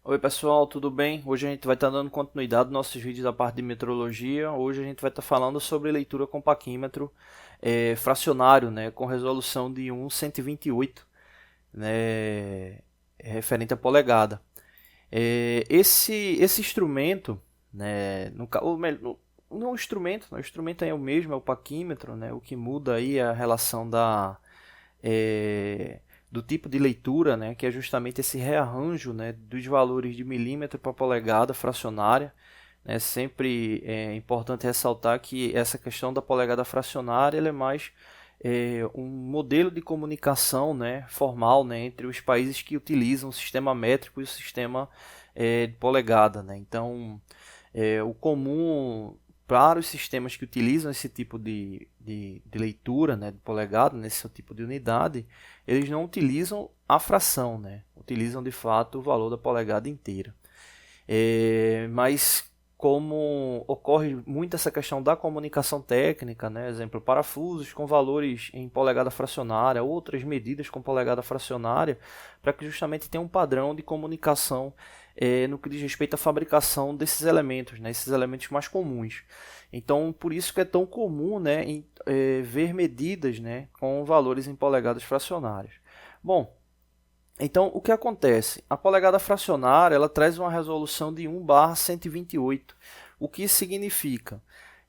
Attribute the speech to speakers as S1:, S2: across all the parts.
S1: Oi pessoal, tudo bem? Hoje a gente vai estar dando continuidade aos nossos vídeos da parte de metrologia. Hoje a gente vai estar falando sobre leitura com paquímetro fracionário, né, com resolução de 1/128, né, referente à polegada. Esse instrumento, né, não é um instrumento, o instrumento é o mesmo, é o paquímetro, né, o que muda aí é a relação é, do tipo de leitura, né, que é justamente esse rearranjo, né, dos valores de milímetro para polegada fracionária. É sempre importante ressaltar que essa questão da polegada fracionária ela é mais um modelo de comunicação, né, formal, né, entre os países que utilizam o sistema métrico e o sistema de polegada. Né. Então, o comum para os sistemas que utilizam esse tipo de leitura, né, de polegada, nesse tipo de unidade, eles não utilizam a fração, né, utilizam de fato o valor da polegada inteira. Mas como ocorre muito essa questão da comunicação técnica, né, exemplo, parafusos com valores em polegada fracionária, outras medidas com polegada fracionária, para que justamente tenha um padrão de comunicação no que diz respeito à fabricação desses elementos, né, esses elementos mais comuns. Então, por isso que é tão comum, né, ver medidas, né, com valores em polegadas fracionárias. Bom, então, o que acontece? A polegada fracionária ela traz uma resolução de 1/128. O que isso significa?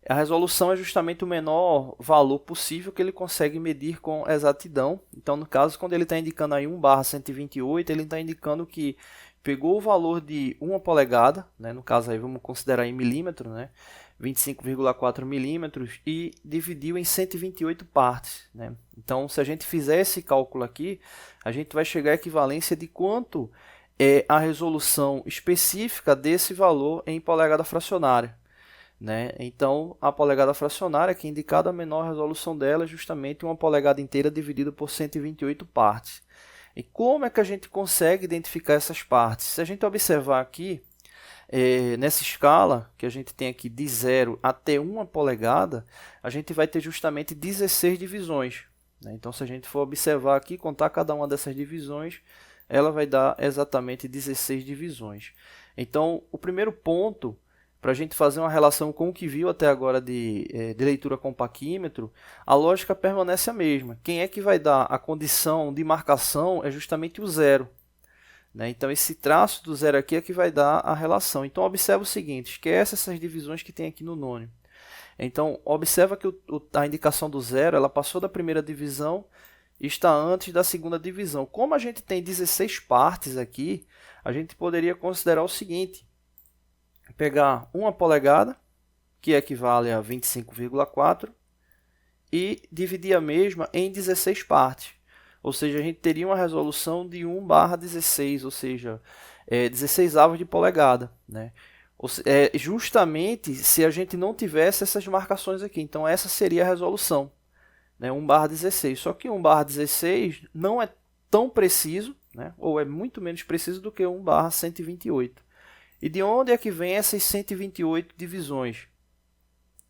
S1: A resolução é justamente o menor valor possível que ele consegue medir com exatidão. Então, no caso, quando ele está indicando aí 1/128, ele está indicando que pegou o valor de 1 polegada, né? No caso aí vamos considerar em milímetro, né? 25,4 milímetros, e dividiu em 128 partes. Né? Então, se a gente fizer esse cálculo aqui, a gente vai chegar à equivalência de quanto é a resolução específica desse valor em polegada fracionária. Né? Então, a polegada fracionária, que é indicada a menor resolução dela, é justamente uma polegada inteira dividida por 128 partes. E como é que a gente consegue identificar essas partes? Se a gente observar aqui, nessa escala, que a gente tem aqui de 0 até 1 polegada, a gente vai ter justamente 16 divisões. Né? Então, se a gente for observar aqui, contar cada uma dessas divisões, ela vai dar exatamente 16 divisões. Então, o primeiro ponto, para a gente fazer uma relação com o que viu até agora de leitura com paquímetro, a lógica permanece a mesma. Quem é que vai dar a condição de marcação é justamente o zero. Né? Então, esse traço do zero aqui é que vai dar a relação. Então, observa o seguinte, esquece essas divisões que tem aqui no nônio. Então, observa que a indicação do zero ela passou da primeira divisão e está antes da segunda divisão. Como a gente tem 16 partes aqui, a gente poderia considerar o seguinte, pegar 1 polegada, que equivale a 25,4, e dividir a mesma em 16 partes. Ou seja, a gente teria uma resolução de 1/16, ou seja, 16 avos de polegada. Né? Justamente se a gente não tivesse essas marcações aqui. Então, essa seria a resolução, né? 1/16. Só que 1/16 não é tão preciso, né? Ou é muito menos preciso do que 1/128. E de onde é que vem essas 128 divisões?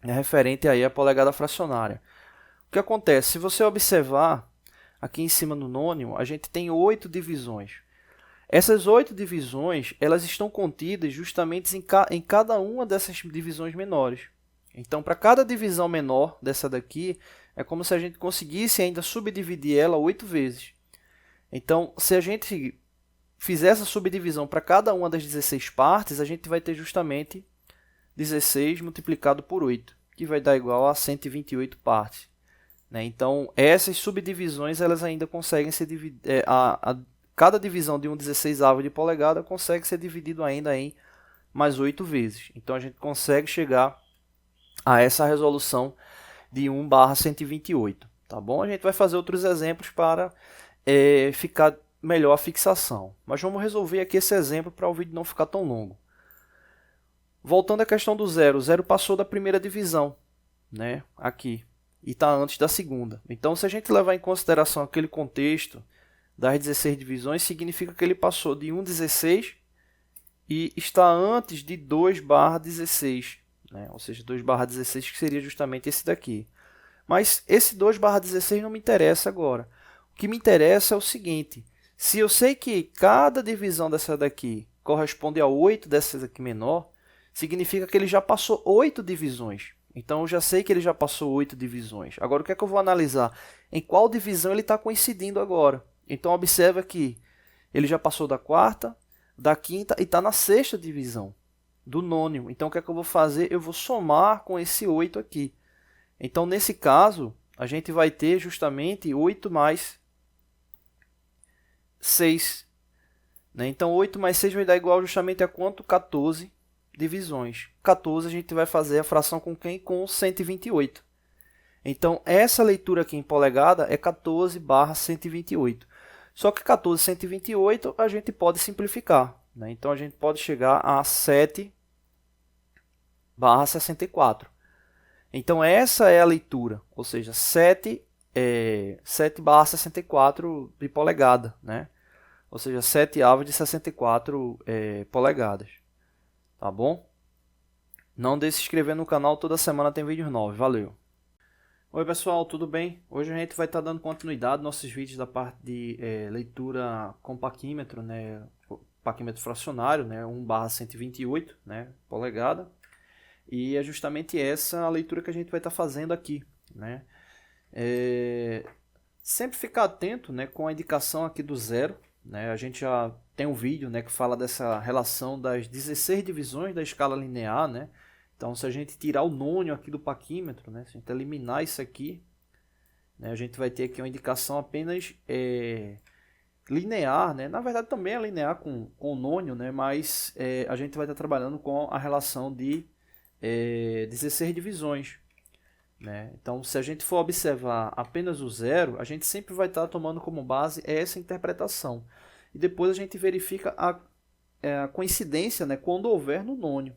S1: É referente aí à polegada fracionária. O que acontece? Se você observar aqui em cima no nônio, a gente tem 8 divisões. Essas 8 divisões elas estão contidas justamente em cada uma dessas divisões menores. Então, para cada divisão menor dessa daqui, é como se a gente conseguisse ainda subdividir ela 8 vezes. Então, se a gente fizer essa subdivisão para cada uma das 16 partes, a gente vai ter justamente 16 multiplicado por 8, que vai dar igual a 128 partes. Né? Então, essas subdivisões elas ainda conseguem ser divididas. Cada divisão de um 16avo de polegada consegue ser dividido ainda em mais 8 vezes. Então, a gente consegue chegar a essa resolução de 1/128. Tá bom? A gente vai fazer outros exemplos para ficar melhor a fixação. Mas vamos resolver aqui esse exemplo para o vídeo não ficar tão longo. Voltando à questão do zero, o zero passou da primeira divisão, né? Aqui, e está antes da segunda. Então, se a gente levar em consideração aquele contexto das 16 divisões, significa que ele passou de 1/16 e está antes de 2/16, né? Ou seja, 2/16 que seria justamente esse daqui. Mas esse 2/16 não me interessa agora. O que me interessa é o seguinte, se eu sei que cada divisão dessa daqui corresponde a 8 dessas aqui menor, significa que ele já passou 8 divisões. Então eu já sei que ele já passou 8 divisões. Agora o que é que eu vou analisar? Em qual divisão ele está coincidindo agora? Então observa que ele já passou da quarta, da quinta e está na sexta divisão do nônio. Então o que é que eu vou fazer? Eu vou somar com esse 8 aqui. Então nesse caso, a gente vai ter justamente 8 mais 6. Né? Então 8 mais 6 vai dar igual justamente a quanto? 14 divisões. 14 a gente vai fazer a fração com quem? Com 128. Então essa leitura aqui em polegada é 14/128. Só que 14/128 a gente pode simplificar. Né? Então a gente pode chegar a 7/64. Então essa é a leitura, ou seja, 7/64 de polegada, né? Ou seja, 7/8 de 64 polegadas. Tá bom? Não deixe de se inscrever no canal, toda semana tem vídeos novos. Valeu! Oi pessoal, tudo bem? Hoje a gente vai estar dando continuidade aos nossos vídeos da parte de leitura com paquímetro, né? Paquímetro fracionário, né? 1/128, né? Polegada. E é justamente essa a leitura que a gente vai estar fazendo aqui, né? Sempre ficar atento, né, com a indicação aqui do zero, né? A gente já tem um vídeo, né, que fala dessa relação das 16 divisões da escala linear, né? Então, se a gente tirar o nônio aqui do paquímetro, né, se a gente eliminar isso aqui, né, a gente vai ter aqui uma indicação apenas linear, né? Na verdade, também é linear com o nônio, né? Mas a gente vai estar trabalhando com a relação de 16 divisões. Né? Então, se a gente for observar apenas o zero, a gente sempre vai estar tomando como base essa interpretação. E depois a gente verifica a coincidência, né, quando houver no nônio.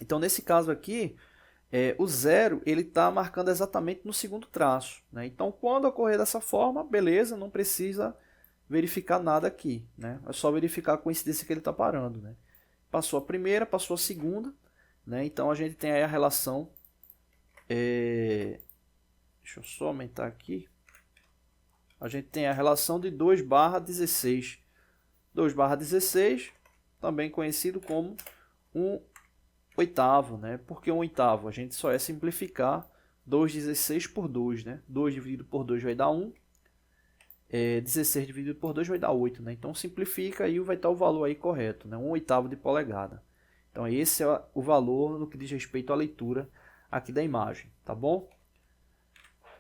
S1: Então, nesse caso aqui, o zero está marcando exatamente no segundo traço. Né? Então, quando ocorrer dessa forma, beleza, não precisa verificar nada aqui. Né? É só verificar a coincidência que ele está parando. Né? Passou a primeira, passou a segunda. Né? Então, a gente tem aí a relação... deixa eu só aumentar aqui. A gente tem a relação de 2/16. 2/16, também conhecido como 1/8. Né? Por que 1/8? A gente só é simplificar 2/16 por 2. Né? 2 dividido por 2 vai dar 1. 16 dividido por 2 vai dar 8. Né? Então simplifica e vai estar o valor aí correto. Né? 1/8 de polegada. Então esse é o valor no que diz respeito à leitura aqui da imagem, tá bom?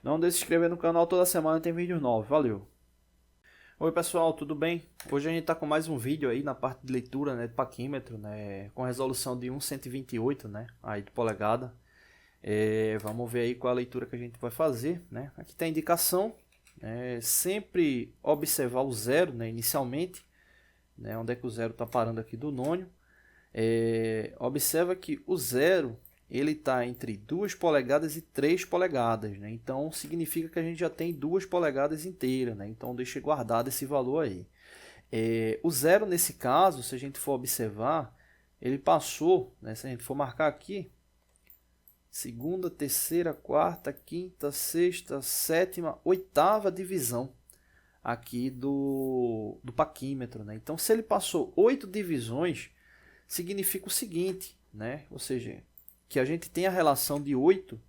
S1: Não deixe de se inscrever no canal, toda semana tem vídeo novo, valeu! Oi pessoal, tudo bem? Hoje a gente está com mais um vídeo aí na parte de leitura, né, de paquímetro, né, com resolução de 1/128, né, aí de polegada. Vamos ver aí qual a leitura que a gente vai fazer, né? Aqui tem a indicação, sempre observar o zero, né, inicialmente, né, onde é que o zero está parando aqui do nônio. Observa que o zero ele está entre 2 polegadas e 3 polegadas, né? Então significa que a gente já tem 2 polegadas inteiras, né? Então deixa guardado esse valor aí. O zero nesse caso, se a gente for observar, ele passou, né? Se a gente for marcar aqui, segunda, terceira, quarta, quinta, sexta, sétima, oitava divisão aqui do paquímetro, né? Então se ele passou 8 divisões, significa o seguinte, né? Ou seja, que a gente tem a relação de 8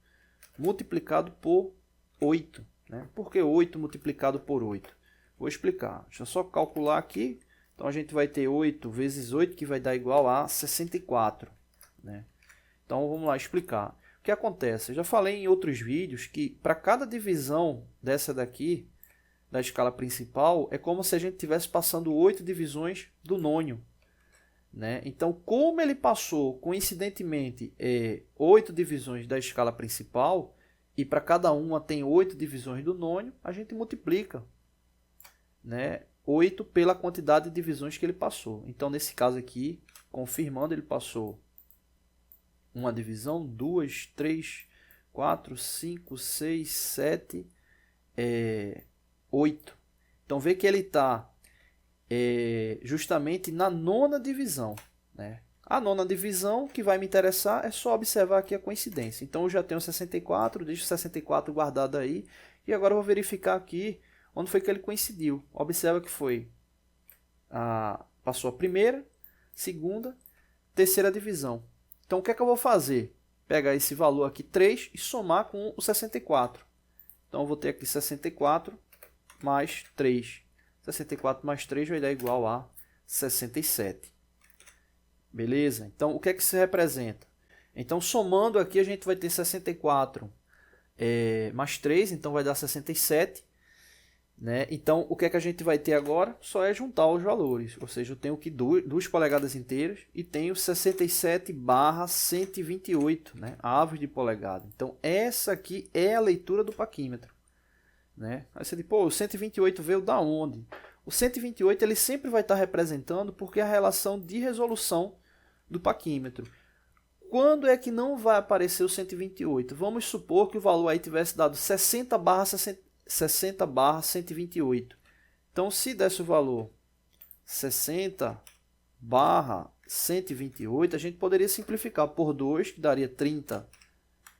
S1: multiplicado por 8. Né? Por que 8 multiplicado por 8? Vou explicar. Deixa eu só calcular aqui. Então, a gente vai ter 8 vezes 8, que vai dar igual a 64. Né? Então, vamos lá explicar. O que acontece? Eu já falei em outros vídeos que para cada divisão dessa daqui, da escala principal, é como se a gente estivesse passando 8 divisões do nônio. Né? Então, como ele passou, coincidentemente, 8 divisões da escala principal, e para cada uma tem 8 divisões do nônio, a gente multiplica, né, 8 pela quantidade de divisões que ele passou. Então, nesse caso aqui, confirmando, ele passou uma divisão, 2, 3, 4, 5, 6, 7, 8. Então, vê que ele está justamente na nona divisão. Né? A nona divisão que vai me interessar é só observar aqui a coincidência. Então eu já tenho 64, deixo 64 guardado aí. E agora eu vou verificar aqui onde foi que ele coincidiu. Observa que foi passou a primeira, segunda, terceira divisão. Então, o que é que eu vou fazer? Pegar esse valor aqui, 3, e somar com o 64. Então, eu vou ter aqui 64 mais 3. 64 mais 3 vai dar igual a 67. Beleza? Então, o que é que isso representa? Então, somando aqui, a gente vai ter 64 mais 3, então vai dar 67. Né? Então, o que é que a gente vai ter agora? Só é juntar os valores. Ou seja, eu tenho aqui 2 polegadas inteiras e tenho 67/128, né? Avos de polegada. Então, essa aqui é a leitura do paquímetro. Né? Aí você diz, pô, o 128 veio da onde? O 128 ele sempre vai estar representando porque é a relação de resolução do paquímetro. Quando é que não vai aparecer o 128? Vamos supor que o valor aí tivesse dado 60/128. Então, se desse o valor 60/128, a gente poderia simplificar por 2, que daria 30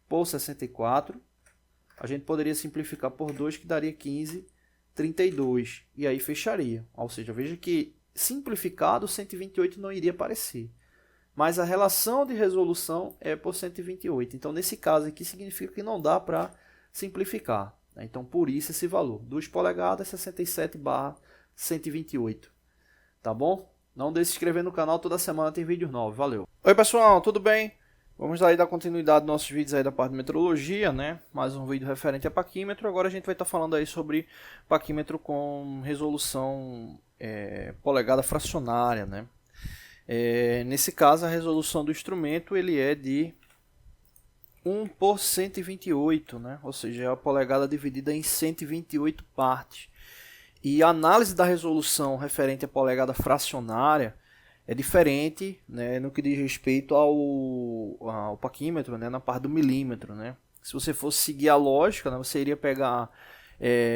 S1: por 64. A gente poderia simplificar por 2, que daria 15, 32. E aí fecharia. Ou seja, veja que simplificado, 128 não iria aparecer. Mas a relação de resolução é por 128. Então, nesse caso aqui, significa que não dá para simplificar. Então, por isso esse valor. 2 polegadas, 67/128. Tá bom? Não deixe de se inscrever no canal, toda semana tem vídeo novo. Valeu! Oi, pessoal, tudo bem? Vamos aí dar continuidade aos nossos vídeos aí da parte de metrologia, né? Mais um vídeo referente a paquímetro. Agora a gente vai estar falando aí sobre paquímetro com resolução polegada fracionária, né? Nesse caso, a resolução do instrumento ele é de 1 por 128, né? Ou seja, é a polegada dividida em 128 partes. E a análise da resolução referente à polegada fracionária é diferente, né, no que diz respeito ao paquímetro, né, na parte do milímetro. Né? Se você fosse seguir a lógica, né, você iria pegar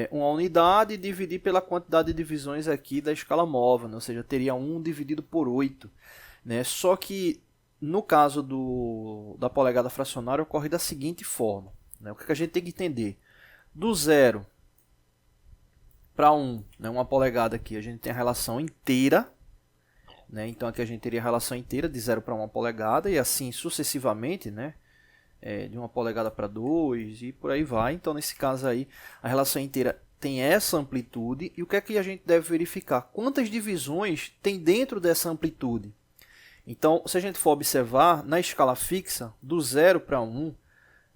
S1: uma unidade e dividir pela quantidade de divisões aqui da escala móvel, né? Ou seja, teria 1 dividido por 8. Né? Só que no caso da polegada fracionária ocorre da seguinte forma. Né? O que a gente tem que entender? Do 0 para 1, né, uma polegada aqui, a gente tem a relação inteira. Né? Então aqui a gente teria a relação inteira de 0 para 1 polegada e assim sucessivamente, né? De 1 polegada para 2 e por aí vai. Então nesse caso aí a relação inteira tem essa amplitude. E o que é que a gente deve verificar? Quantas divisões tem dentro dessa amplitude? Então, se a gente for observar, na escala fixa, do 0 para 1,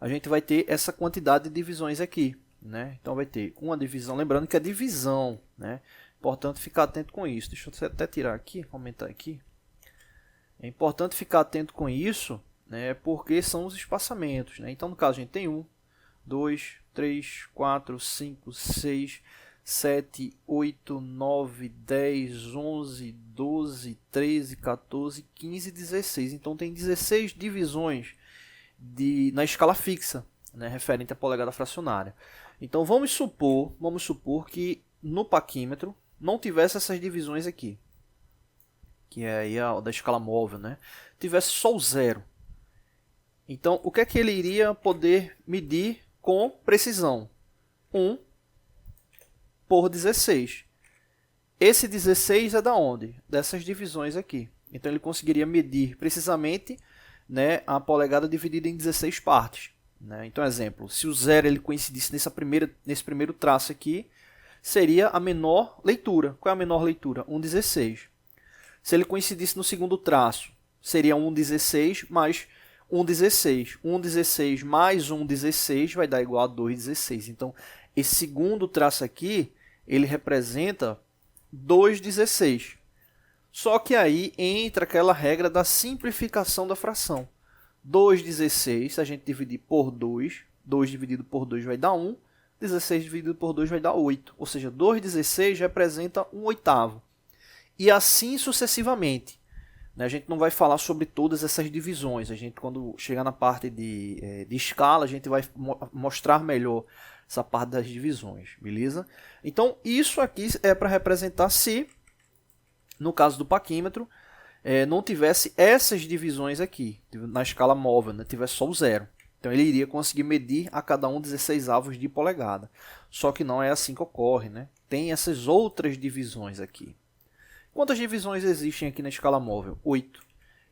S1: a gente vai ter essa quantidade de divisões aqui. Né? Então, vai ter uma divisão, lembrando que é divisão. Né? Importante ficar atento com isso. Deixa eu até tirar aqui, aumentar aqui. É importante ficar atento com isso, né? Porque são os espaçamentos. Né? Então, no caso, a gente tem 1, 2, 3, 4, 5, 6... 7, 8, 9, 10, 11, 12, 13, 14, 15, 16. Então tem 16 divisões na escala fixa, né, referente à polegada fracionária. Então vamos supor que no paquímetro não tivesse essas divisões aqui, que é aí a da escala móvel, né? Tivesse só o 0. Então o que é que ele iria poder medir com precisão? 1 por 16. Esse 16 é da onde? Dessas divisões aqui. Então ele conseguiria medir precisamente, né, a polegada dividida em 16 partes. Né? Então, exemplo, se o 0 ele coincidisse nesse primeiro traço aqui, seria a menor leitura. Qual é a menor leitura? 1/16. Se ele coincidisse no segundo traço, seria 1/16 mais 1/16. 1/16 mais 1/16 vai dar igual a 2/16. Então, esse segundo traço aqui, ele representa 2/16. Só que aí entra aquela regra da simplificação da fração. 2/16, se a gente dividir por 2, 2 dividido por 2 vai dar 1, 16 dividido por 2 vai dar 8. Ou seja, 2/16 representa 1/8. E assim sucessivamente. A gente não vai falar sobre todas essas divisões. A gente, quando chegar na parte de escala, a gente vai mostrar melhor essa parte das divisões, beleza? Então, isso aqui é para representar se, no caso do paquímetro, não tivesse essas divisões aqui, na escala móvel, né? Tivesse só o 0. Então, ele iria conseguir medir a cada um 16 avos de polegada. Só que não é assim que ocorre, né? Tem essas outras divisões aqui. Quantas divisões existem aqui na escala móvel? 8.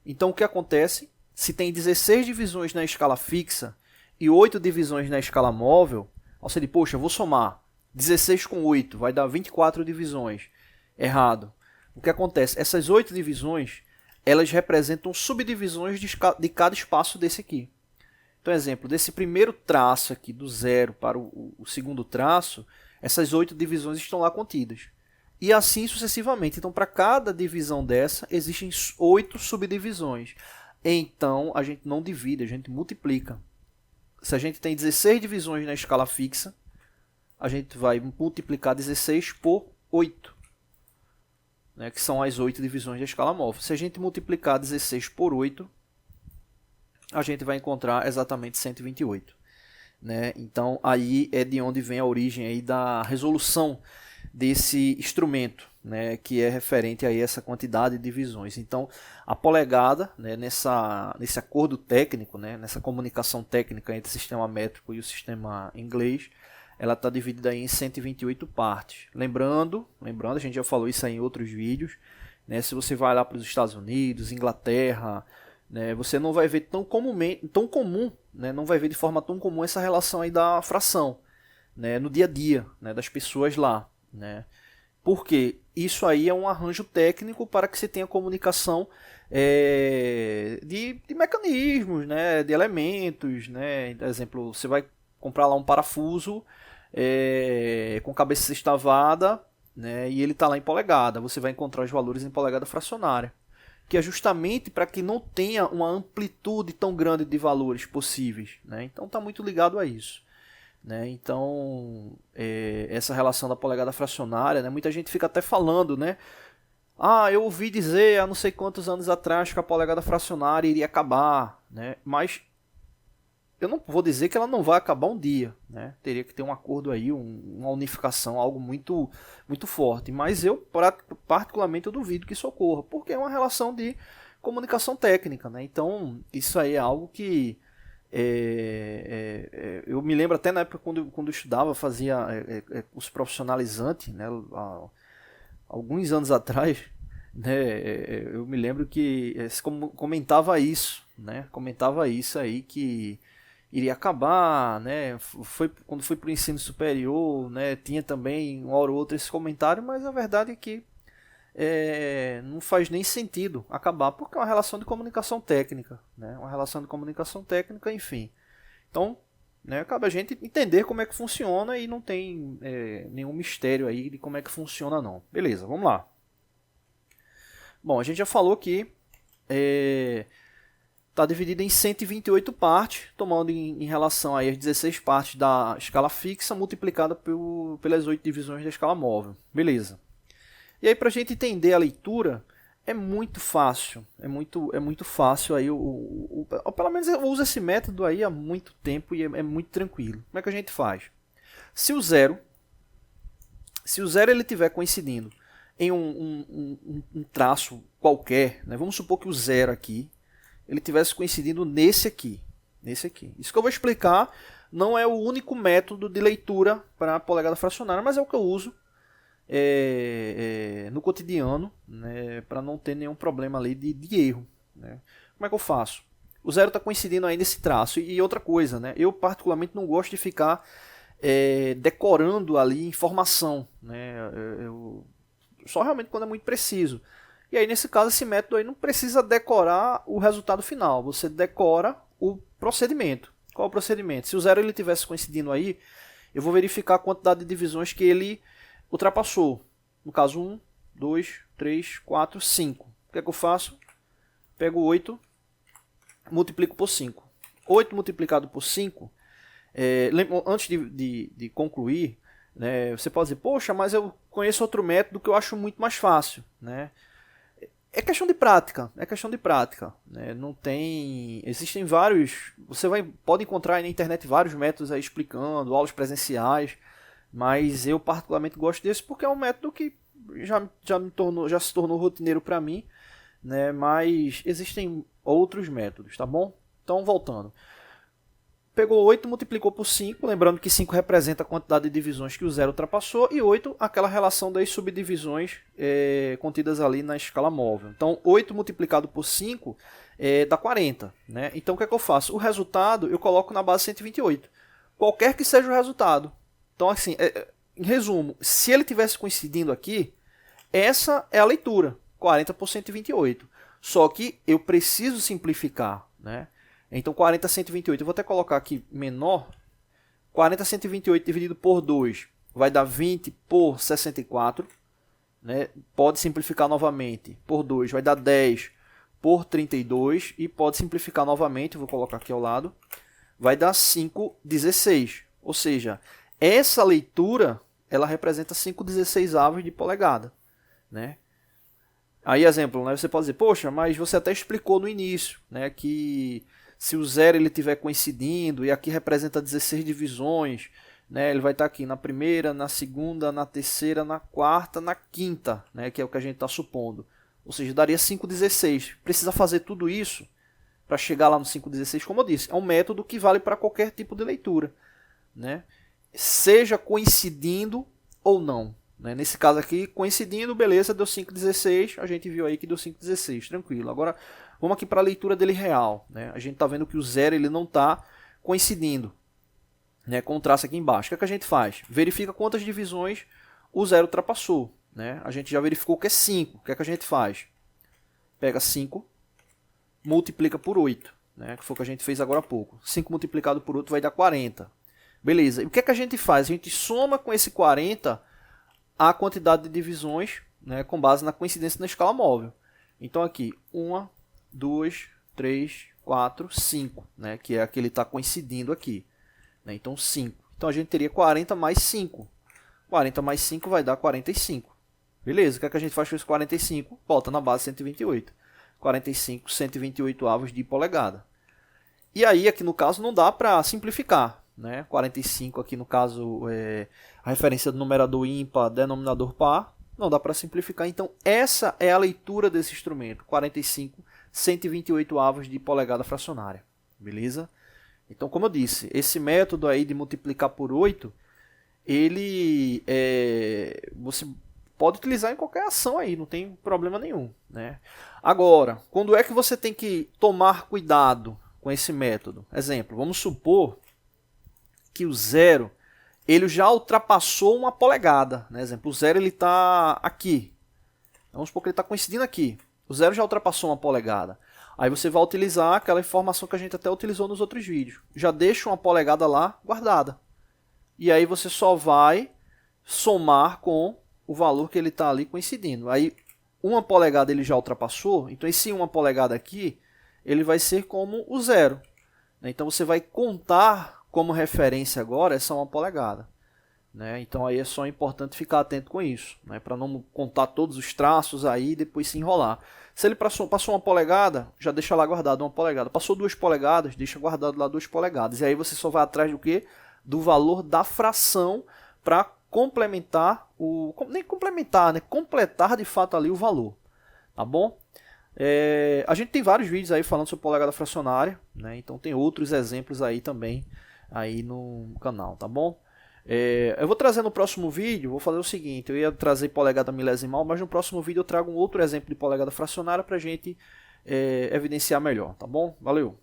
S1: Então o que acontece? Se tem 16 divisões na escala fixa e 8 divisões na escala móvel, você diz, poxa, eu vou somar 16 com 8, vai dar 24 divisões. Errado. O que acontece? Essas 8 divisões, elas representam subdivisões de cada espaço desse aqui. Então, exemplo, desse primeiro traço aqui, do 0 para o segundo traço, essas 8 divisões estão lá contidas. E assim sucessivamente. Então, para cada divisão dessa, existem 8 subdivisões. Então, a gente não divide, a gente multiplica. Se a gente tem 16 divisões na escala fixa, a gente vai multiplicar 16 por 8, né, que são as 8 divisões da escala móvel. Se a gente multiplicar 16 por 8, a gente vai encontrar exatamente 128. Né? Então, aí é de onde vem a origem aí da resolução desse instrumento, né, que é referente a essa quantidade de divisões. Então, a polegada, né, nesse acordo técnico, né, nessa comunicação técnica entre o sistema métrico e o sistema inglês, ela está dividida aí em 128 partes. Lembrando, a gente já falou isso aí em outros vídeos, né, se você vai lá para os Estados Unidos, Inglaterra, né, você não vai ver tão comum, né, não vai ver de forma tão comum essa relação aí da fração, né, no dia a dia, né, das pessoas lá. Né? Porque isso aí é um arranjo técnico para que você tenha comunicação de mecanismos, né? De elementos. Né? Por exemplo, você vai comprar lá um parafuso com cabeça sextavada, né? E ele está lá em polegada. Você vai encontrar os valores em polegada fracionária, que é justamente para que não tenha uma amplitude tão grande de valores possíveis. Né? Então está muito ligado a isso. Né? Então, essa relação da polegada fracionária, né? Muita gente fica até falando, né? Ah, eu ouvi dizer há não sei quantos anos atrás que a polegada fracionária iria acabar, né? Mas eu não vou dizer que ela não vai acabar um dia, né? Teria que ter um acordo aí, uma unificação, algo muito, muito forte. Mas eu, particularmente, eu duvido que isso ocorra, porque é uma relação de comunicação técnica, né? Então, isso aí é algo que eu me lembro até na época quando eu estudava, fazia curso profissionalizante, né, há alguns anos atrás, né, eu me lembro que comentava isso, né, comentava isso aí que iria acabar, né, quando fui para o ensino superior, né, tinha também uma hora ou outra esse comentário, mas a verdade é que não faz nem sentido acabar, porque é uma relação de comunicação técnica, né? Uma relação de comunicação técnica, enfim. Então, né, cabe a gente entender como é que funciona e não tem nenhum mistério aí de como é que funciona não. Beleza, vamos lá. Bom, a gente já falou que está dividido em 128 partes, tomando em relação aí as 16 partes da escala fixa multiplicada pelas 8 divisões da escala móvel. Beleza. E aí, para a gente entender a leitura, é muito fácil. É muito fácil. Aí, pelo menos eu uso esse método aí há muito tempo e é muito tranquilo. Como é que a gente faz? Se o zero ele estiver coincidindo em um traço qualquer, né? Vamos supor que o zero aqui ele tivesse coincidindo nesse aqui. Isso que eu vou explicar não é o único método de leitura para a polegada fracionária, mas é o que eu uso no cotidiano, né, para não ter nenhum problema ali de erro. Né? Como é que eu faço? O zero está coincidindo aí nesse traço. E outra coisa, né, eu particularmente não gosto de ficar decorando ali informação. Né? Só realmente quando é muito preciso. E aí, nesse caso, esse método aí não precisa decorar o resultado final. Você decora o procedimento. Qual é o procedimento? Se o zero ele tivesse coincidindo aí, eu vou verificar a quantidade de divisões que ele ultrapassou. No caso, 1, 2, 3, 4, 5. O que é que eu faço? Pego 8, multiplico por 5. 8 multiplicado por 5, antes de concluir, né, você pode dizer, poxa, mas eu conheço outro método que eu acho muito mais fácil. Né? É questão de prática, né? Não tem, existem vários, pode encontrar aí na internet vários métodos aí explicando, aulas presenciais, mas eu particularmente gosto desse porque é um método que já se tornou rotineiro para mim, né? Mas existem outros métodos, tá bom? Então, voltando. pegou 8 e multiplicou por 5, lembrando que 5 representa a quantidade de divisões que o zero ultrapassou, e 8 aquela relação das subdivisões contidas ali na escala móvel. Então 8 multiplicado por 5 dá 40. Né? Então o que é que eu faço? O resultado eu coloco na base 128. Qualquer que seja o resultado. Então assim, em resumo, se ele tivesse coincidindo aqui, essa é a leitura, 40 por 128. Só que eu preciso simplificar, né? Então 40 128, eu vou até colocar aqui menor. 40 128 dividido por 2 vai dar 20 por 64. Né? Pode simplificar novamente por 2, vai dar 10 por 32. E pode simplificar novamente, vou colocar aqui ao lado, vai dar 5/16. Ou seja, essa leitura ela representa 5/16 de polegada. Né? Aí, exemplo, né, você pode dizer, poxa, mas você até explicou no início, né, que se o zero ele estiver coincidindo, e aqui representa 16 divisões, né, ele vai estar aqui na primeira, na segunda, na terceira, na quarta, na quinta, né, que é o que a gente está supondo. Ou seja, daria 5/16. Precisa fazer tudo isso para chegar lá no 5/16, como eu disse. É um método que vale para qualquer tipo de leitura. Né? Seja coincidindo ou não. Né? Nesse caso aqui, coincidindo, beleza, deu 5/16. A gente viu aí que deu 5/16, tranquilo. Agora, vamos aqui para a leitura dele real. Né? A gente está vendo que o zero ele não está coincidindo, né? Com o traço aqui embaixo. O que é que a gente faz? Verifica quantas divisões o zero ultrapassou. Né? A gente já verificou que é 5. O que é que a gente faz? Pega 5, multiplica por 8. Né? Que foi o que a gente fez agora há pouco. 5 multiplicado por 8 vai dar 40. Beleza. E o que é que a gente faz? A gente soma com esse 40 a quantidade de divisões, né, com base na coincidência na escala móvel. Então aqui, 1, 2, 3, 4, 5, né, que é a que ele está coincidindo aqui. Né, então 5. Então a gente teria 40 mais 5. 40 mais 5 vai dar 45. Beleza, o que é que a gente faz com esse 45? Bota na base 128. 45, 128 avos de polegada. E aí, aqui no caso, não dá para simplificar. Né? 45 aqui no caso é a referência do numerador ímpar, denominador par, não dá para simplificar. Então essa é a leitura desse instrumento, 45, 128 avos de polegada fracionária, beleza? Então como eu disse, esse método aí de multiplicar por 8, ele você pode utilizar em qualquer ação aí, não tem problema nenhum, né? Agora, quando é que você tem que tomar cuidado com esse método? Exemplo, vamos supor que o zero ele já ultrapassou uma polegada. Né? Exemplo, o zero está aqui. Vamos supor que ele está coincidindo aqui. O zero já ultrapassou uma polegada. Aí você vai utilizar aquela informação que a gente até utilizou nos outros vídeos. Já deixa uma polegada lá guardada. E aí você só vai somar com o valor que ele está ali coincidindo. Aí uma polegada ele já ultrapassou. Então esse uma polegada aqui ele vai ser como o zero. Então você vai contar como referência agora essa 1 polegada. Né? Então aí é só importante ficar atento com isso, né? Para não contar todos os traços aí e depois se enrolar. Se ele passou 1 polegada, já deixa lá guardado 1 polegada. Passou 2 polegadas, deixa guardado lá 2 polegadas. E aí você só vai atrás do quê? Do valor da fração para complementar, nem complementar, né? Completar de fato ali o valor. Tá bom? A gente tem vários vídeos aí falando sobre polegada fracionária, né? Então tem outros exemplos aí também aí no canal, tá bom? Eu vou trazer no próximo vídeo, vou fazer o seguinte, eu ia trazer polegada milesimal, mas no próximo vídeo eu trago um outro exemplo de polegada fracionária para a gente evidenciar melhor, tá bom? Valeu!